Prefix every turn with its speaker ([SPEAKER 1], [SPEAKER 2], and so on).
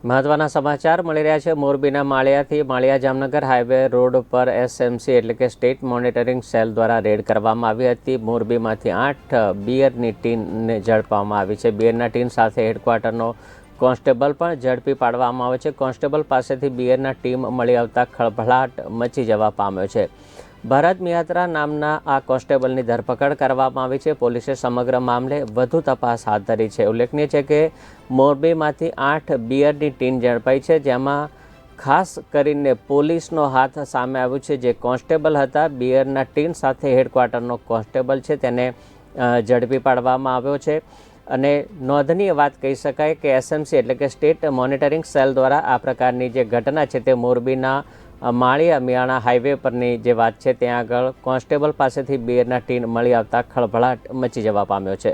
[SPEAKER 1] મહત્વના સમાચાર મળી રહ્યા છે। મોરબીના માળિયાથી માળિયા જામનગર હાઈવે રોડ પર એસએમસી એટલે કે સ્ટેટ મોનિટરિંગ સેલ દ્વારા રેડ કરવામાં આવી હતી। મોરબીમાંથી 8 બિયરની ટીનને ઝડપવામાં આવી છે। બિયરના ટીન સાથે હેડક્વાર્ટરનો કોન્સ્ટેબલ પણ ઝડપી પાડવામાં આવ્યો છે। કોન્સ્ટેબલ પાસેથી બિયરના ટીમ મળી આવતા ખળભળાટ મચી જવા પામ્યો છે। ભરત મિયાત્રા નામના આ કોન્સ્ટેબલની ધરપકડ કરવામાં આવી છે। પોલીસે સમગ્ર મામલે વધુ તપાસ હાથ ધરી છે। ઉલ્લેખનીય છે કે મોરબીમાંથી 8 બિયરની ટીન ઝડપાઈ છે, જેમાં ખાસ કરીને પોલીસનો હાથ સામે આવ્યો છે। જે કોન્સ્ટેબલ હતા, બિયરના ટીન સાથે હેડક્વાર્ટરનો કોન્સ્ટેબલ છે, તેને ઝડપી પાડવામાં આવ્યો છે। અને નોંધનીય વાત કહી શકાય કે એસએમસી એટલે કે સ્ટેટ મોનિટરિંગ સેલ દ્વારા આ પ્રકારની જે ઘટના છે તે મોરબીના માળિયા મિયાણા હાઈવે પરની જે વાત છે ત્યાં આગળ કોન્સ્ટેબલ પાસેથી બિયરના ટીન મળી આવતા ખળભળાટ મચી જવા પામ્યો છે।